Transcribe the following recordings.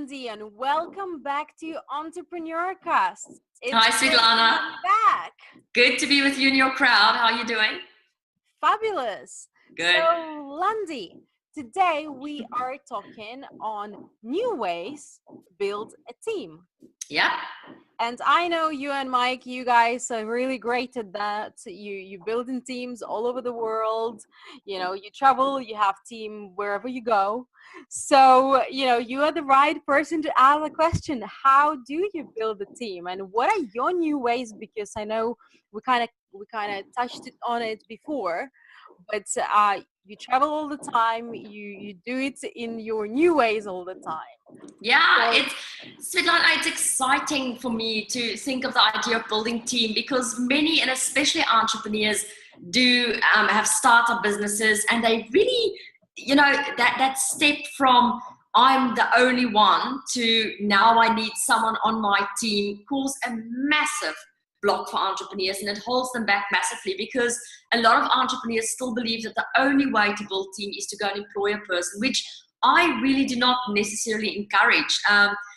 Landi, and welcome back to Entrepreneurcast. Hi, Svietlana. Back. Good to be with you and your crowd. How are you doing? Fabulous. Good. So, Landi, today we are talking on new ways to build a team. Yeah. And I know you and Mike, you guys are really great at that. You build in teams all over the world. You know, you travel, you have team wherever you go. So, you are the right person to ask the question, how do you build a team? And what are your new ways? Because I know we kind of touched on it before, but you travel all the time. You do it in your new ways all the time. Yeah, Svietlana, it's exciting for me to think of the idea of building team, because many, and especially entrepreneurs, do have startup businesses, and they really, that step from I'm the only one to now I need someone on my team cause a massive block for entrepreneurs, and it holds them back massively, because a lot of entrepreneurs still believe that the only way to build team is to go and employ a person, which I really do not necessarily encourage,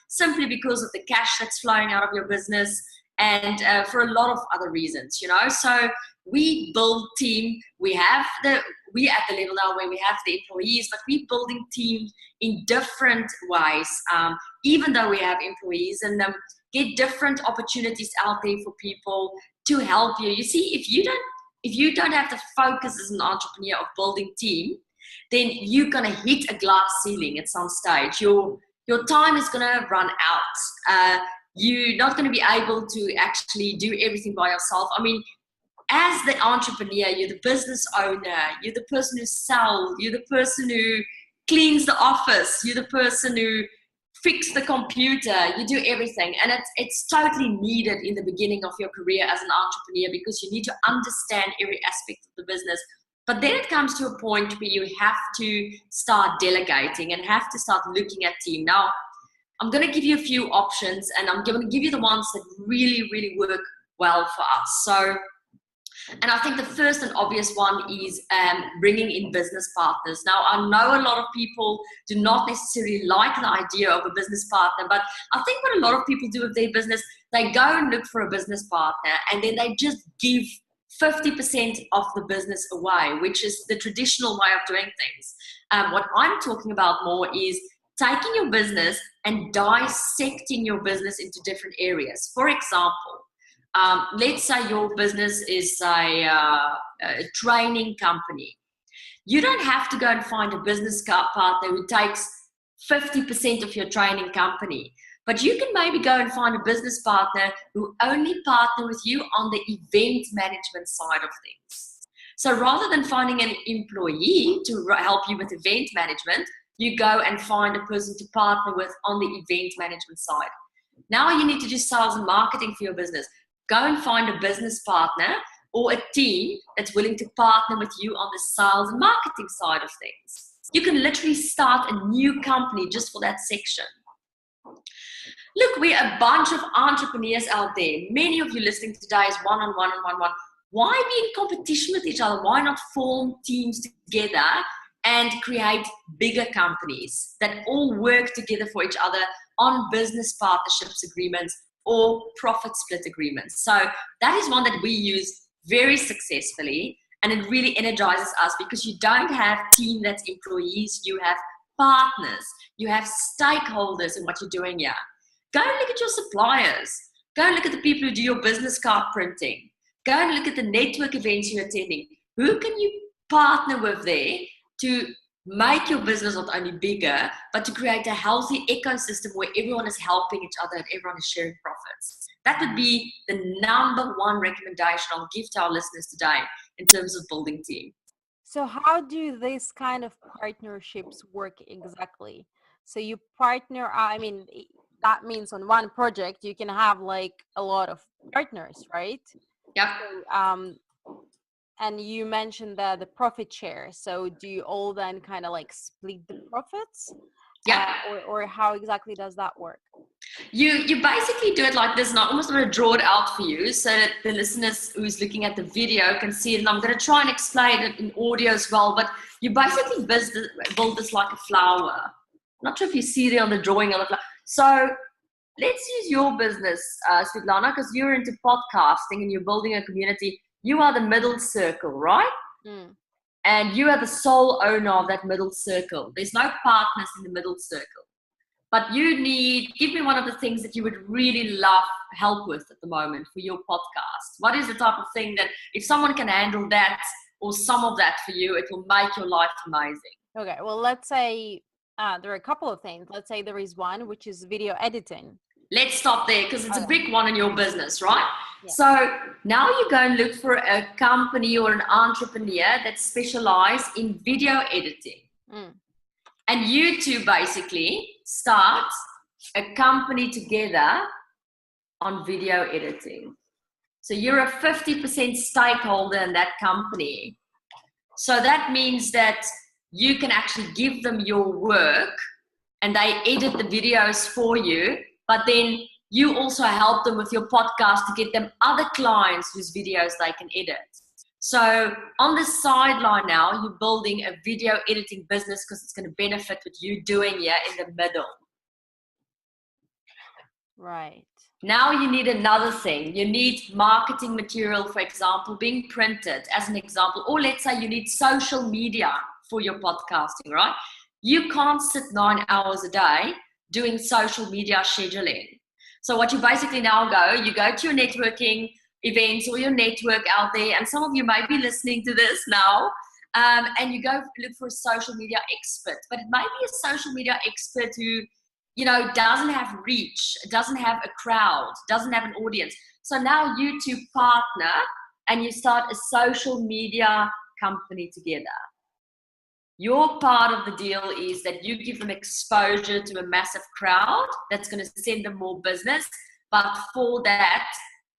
simply because of the cash that's flowing out of your business, and for a lot of other reasons, So we build team. We at the level now where we have the employees, but we're building teams in different ways, even though we have employees, and get different opportunities out there for people to help you. You see, if you don't have the focus as an entrepreneur of building team, then you're going to hit a glass ceiling at some stage. Your time is going to run out. You're not going to be able to actually do everything by yourself. I mean, as the entrepreneur, you're the business owner, you're the person who sells, you're the person who cleans the office, you're the person who fixes the computer, you do everything. And it's totally needed in the beginning of your career as an entrepreneur, because you need to understand every aspect of the business. But then it comes to a point where you have to start delegating and have to start looking at team. Now, I'm going to give you a few options, and I'm going to give you the ones that really, really work well for us. And I think the first and obvious one is bringing in business partners. Now, I know a lot of people do not necessarily like the idea of a business partner, but I think what a lot of people do with their business, they go and look for a business partner, and then they just give 50% of the business away, which is the traditional way of doing things. What I'm talking about more is taking your business and dissecting your business into different areas. For example, let's say your business is a training company. You don't have to go and find a business partner who takes 50% of your training company. But you can maybe go and find a business partner who only partner with you on the event management side of things. So rather than finding an employee to help you with event management, you go and find a person to partner with on the event management side. Now you need to do sales and marketing for your business. Go and find a business partner or a team that's willing to partner with you on the sales and marketing side of things. You can literally start a new company just for that section. Look, we're a bunch of entrepreneurs out there. Many of you listening today is one-on-one and one-on-one. Why be in competition with each other? Why not form teams together and create bigger companies that all work together for each other on business partnerships agreements or profit split agreements? So that is one that we use very successfully, and it really energizes us, because you don't have team that's employees, you have partners, you have stakeholders in what you're doing here. Go and look at your suppliers. Go and look at the people who do your business card printing. Go and look at the network events you're attending. Who can you partner with there to make your business not only bigger, but to create a healthy ecosystem where everyone is helping each other and everyone is sharing profits? That would be the number one recommendation I'll give to our listeners today in terms of building team. So how do these kind of partnerships work exactly? So you partner, that means on one project, you can have like a lot of partners, right? Yep. So, and you mentioned the profit share. So do you all then kind of like split the profits? Yeah. Or how exactly does that work? You basically do it like this, and I'm almost going to draw it out for you so that the listeners who's looking at the video can see it. And I'm going to try and explain it in audio as well. But you basically build this like a flower. I'm not sure if you see there on the drawing on the flower. So let's use your business, Svietlana, because you're into podcasting and you're building a community. You are the middle circle, right? Mm. And you are the sole owner of that middle circle. There's no partners in the middle circle. But give me one of the things that you would really love help with at the moment for your podcast. What is the type of thing that if someone can handle that or some of that for you, it will make your life amazing? Okay, well, let's say there are a couple of things. Let's say there is one, which is video editing. Let's stop there because it's a big one in your business, right? Yeah. So now you go and look for a company or an entrepreneur that specializes in video editing. Mm. And you two basically start a company together on video editing. So you're a 50% stakeholder in that company. So that means that you can actually give them your work and they edit the videos for you, but then you also help them with your podcast to get them other clients whose videos they can edit. So on the sideline now, you're building a video editing business because it's going to benefit what you're doing here in the middle. Right. Now you need another thing. You need marketing material, for example, being printed as an example. Or let's say you need social media for your podcasting, right? You can't sit 9 hours a day doing social media scheduling. So what you basically now you go to your networking events or your network out there, and some of you may be listening to this now, and you go look for a social media expert. But it may be a social media expert who doesn't have reach, doesn't have a crowd, doesn't have an audience. So now you two partner and you start a social media company together. Your part of the deal is that you give them exposure to a massive crowd that's going to send them more business. But for that,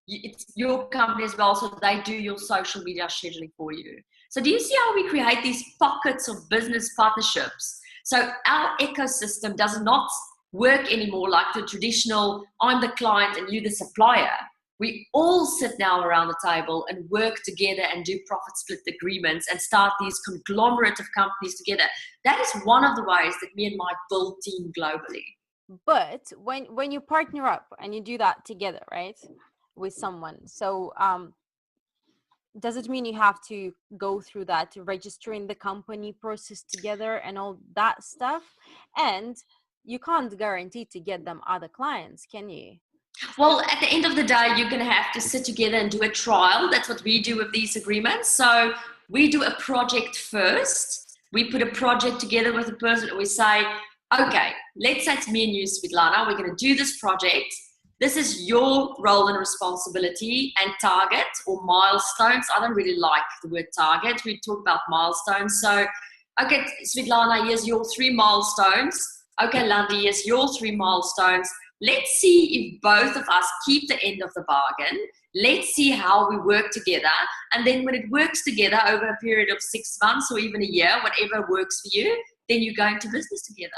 it's your company as well, so they do your social media scheduling for you. So do you see how we create these pockets of business partnerships? So our ecosystem does not work anymore like the traditional, I'm the client and you the supplier. We all sit now around the table and work together and do profit split agreements and start these conglomerate of companies together. That is one of the ways that me and Mike build team globally. But when you partner up and you do that together, right, with someone, so does it mean you have to go through that registering the company process together and all that stuff? And you can't guarantee to get them other clients, can you? Well, at the end of the day, you're going to have to sit together and do a trial. That's what we do with these agreements. So we do a project first. We put a project together with a person and we say, okay, let's say it's me and you, Svietlana. We're going to do this project. This is your role and responsibility and target or milestones. I don't really like the word target. We talk about milestones. So, okay, Svietlana, here's your 3 milestones. Okay, Landi, here's your 3 milestones. Let's see if both of us keep the end of the bargain. Let's see how we work together. And then when it works together over a period of 6 months or even a year, whatever works for you, then you go into business together.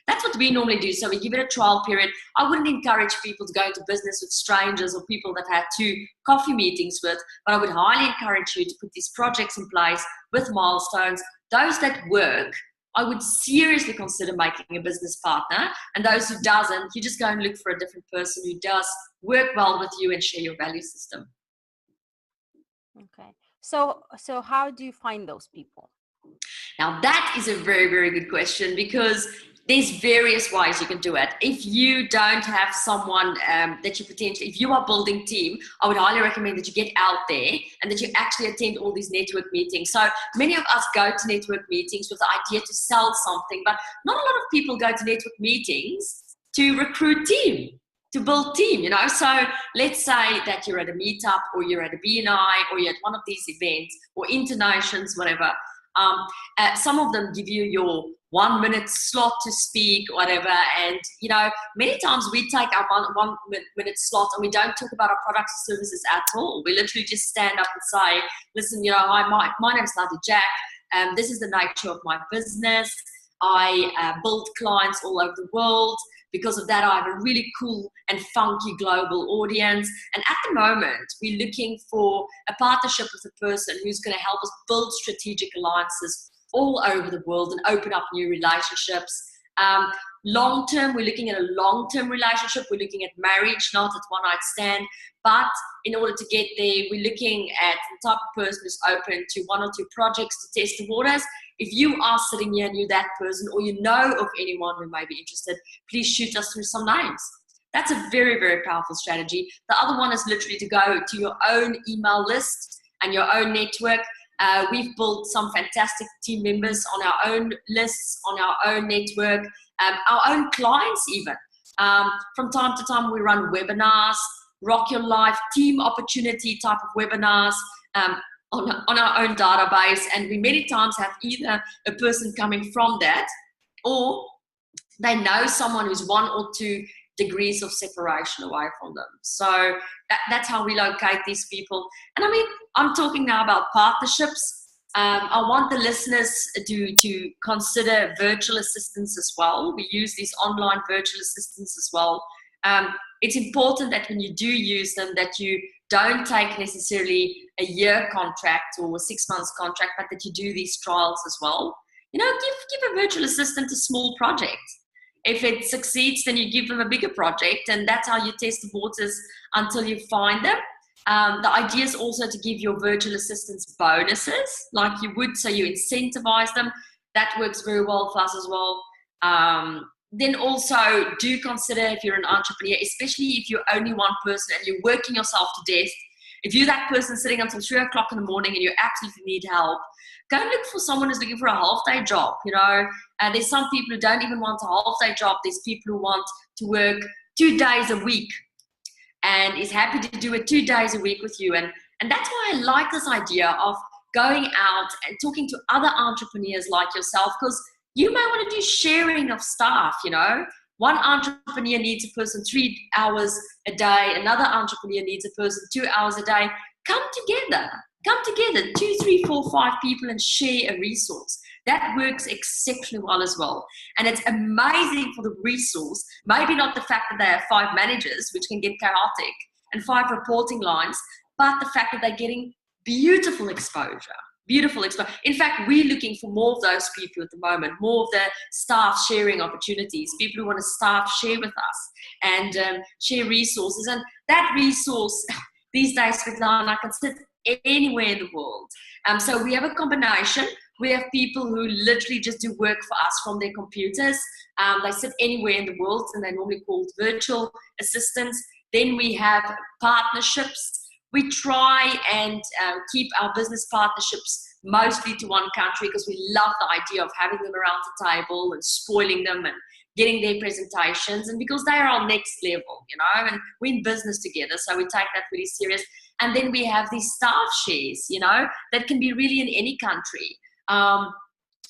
That's what we normally do. So we give it a trial period. I wouldn't encourage people to go into business with strangers or people that had 2 coffee meetings with, but I would highly encourage you to put these projects in place with milestones. Those that work, I would seriously consider making a business partner. And those who doesn't, you just go and look for a different person who does work well with you and share your value system. Okay. So how do you find those people? Now that is a very, very good question because there's various ways you can do it. If you don't have someone that you potentially, if you are building team, I would highly recommend that you get out there and that you actually attend all these network meetings. So many of us go to network meetings with the idea to sell something, but not a lot of people go to network meetings to recruit team, to build team, So let's say that you're at a meetup or you're at a BNI or you're at one of these events or internations, whatever. Some of them give you your 1 minute slot to speak, whatever. And, many times we take our 1 minute slot and we don't talk about our products or services at all. We literally just stand up and say, listen, hi, my name's Landi Jack. This is the nature of my business. I build clients all over the world. Because of that, I have a really cool and funky global audience. And at the moment, we're looking for a partnership with a person who's going to help us build strategic alliances all over the world and open up new relationships. Long term, we're looking at a long-term relationship. We're looking at marriage, not at one-night stand. But in order to get there, we're looking at the type of person who's open to 1 or 2 projects to test the waters. If you are sitting here and you're that person, or you know of anyone who may be interested, please shoot us through some names. That's a very, very powerful strategy. The other one is literally to go to your own email list and your own network. We've built some fantastic team members on our own lists, on our own network, our own clients even. From time to time, we run webinars, Rock Your Life, team opportunity type of webinars on our own database. And we many times have either a person coming from that, or they know someone who's 1 or 2 degrees of separation away from them. So that's how we locate these people. And I mean, I'm talking now about partnerships. I want the listeners to consider virtual assistants as well. We use these online virtual assistants as well. It's important that when you do use them, that you don't take necessarily a year contract or a 6 months contract, but that you do these trials as well. You know, give a virtual assistant a small project. If it succeeds, then you give them a bigger project, and that's how you test the waters until you find them. The idea is also to give your virtual assistants bonuses, like you would, so you incentivize them. That works very well for us as well. Then also do consider, if you're an entrepreneur, especially if you're only one person and you're working yourself to death, if you're that person sitting until 3 o'clock in the morning and you absolutely need help, go and look for someone who's looking for a half-day job. You know, there's some people who don't even want a half-day job. There's people who want to work 2 days a week and is happy to do it 2 days a week with you. And that's why I like this idea of going out and talking to other entrepreneurs like yourself, because you may want to do sharing of staff. You know, one entrepreneur needs a person 3 hours a day. Another entrepreneur needs a person 2 hours a day. Come together, 2, 3, 4, 5 people and share a resource. That works exceptionally well as well. And it's amazing for the resource, maybe not the fact that they have 5 managers, which can get chaotic, and 5 reporting lines, but the fact that they're getting beautiful exposure. In fact, we're looking for more of those people at the moment, more of the staff sharing opportunities, people who want to staff share with us and share resources. And that resource these days, Svietlana, can sit anywhere in the world. So we have a combination. We have people who literally just do work for us from their computers. They sit anywhere in the world, and they're normally called virtual assistants. Then we have partnerships. We try and keep our business partnerships mostly to one country, because we love the idea of having them around the table and spoiling them and getting their presentations, and because they are our next level, you know, and we're in business together, so we take that really serious. And then we have these staff shares, you know, that can be really in any country.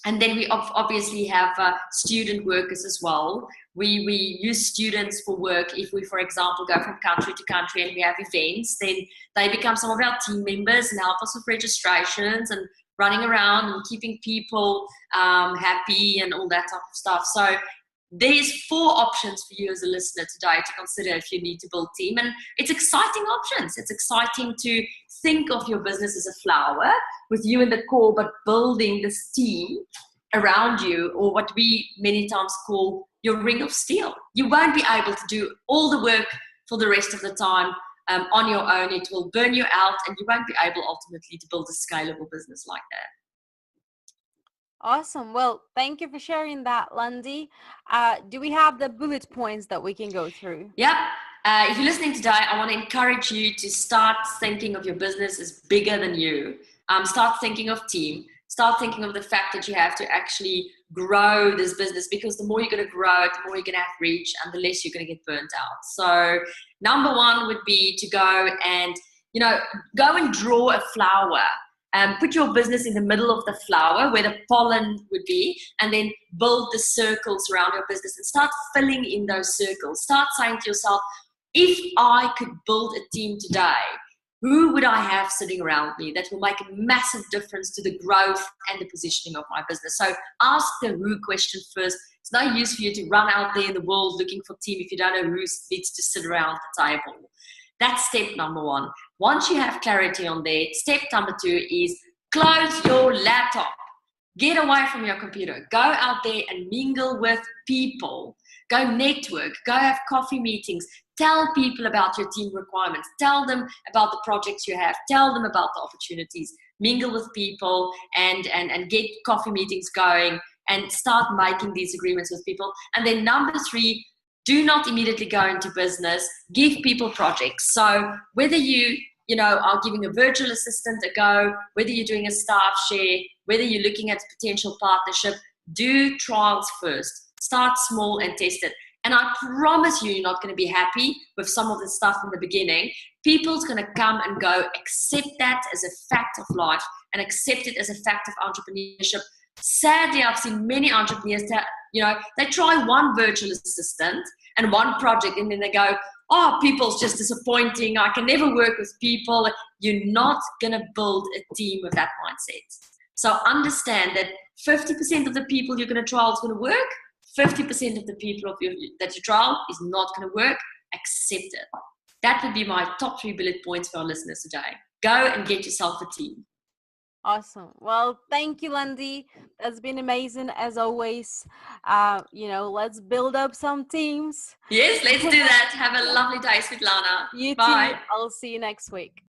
And then we obviously have student workers as well. We use students for work. If we, for example, go from country to country and we have events, then they become some of our team members and help us with registrations and running around and keeping people happy and all that type of stuff. So there's 4 options for you as a listener today to consider if you need to build a team. And it's exciting options. It's exciting to think of your business as a flower with you in the core, but building this team around you, or what we many times call your ring of steel. You won't be able to do all the work for the rest of the time on your own. It will burn you out, and you won't be able ultimately to build a scalable business like that. Awesome. Well, thank you for sharing that, Landi. Do we have the bullet points that we can go through? Yep. If you're listening today, I want to encourage you to start thinking of your business as bigger than you. Start thinking of team. Start thinking of the fact that you have to actually grow this business, because the more you're going to grow it, the more you're going to have reach, and the less you're going to get burnt out. So number 1 would be to go and draw a flower. Put your business in the middle of the flower where the pollen would be, and then build the circles around your business and start filling in those circles. Start saying to yourself, if I could build a team today, who would I have sitting around me that will make a massive difference to the growth and the positioning of my business? So ask the who question first. It's no use for you to run out there in the world looking for a team if you don't know who needs to sit around the table. That's step number 1. Once you have clarity on there, step number 2 is close your laptop. Get away from your computer. Go out there and mingle with people. Go network. Go have coffee meetings. Tell people about your team requirements. Tell them about the projects you have. Tell them about the opportunities. Mingle with people and get coffee meetings going and start making these agreements with people. And then number 3, do not immediately go into business. Give people projects. So whether you are giving a virtual assistant a go, whether you're doing a staff share, whether you're looking at a potential partnership, do trials first. Start small and test it. And I promise you're not going to be happy with some of the stuff in the beginning. People's going to come and go. Accept that as a fact of life and accept it as a fact of entrepreneurship. Sadly, I've seen many entrepreneurs that, they try one virtual assistant and one project, and then they go, oh, people's just disappointing. I can never work with people. You're not going to build a team with that mindset. So understand that 50% of the people you're going to trial is going to work. 50% of the people that you trial is not going to work. Accept it. That would be my top 3 bullet points for our listeners today. Go and get yourself a team. Awesome. Well, thank you, Landi. That's been amazing as always. Let's build up some teams. Yes, let's do that. Have a lovely day, Svietlana. You Bye. too. I'll see you next week.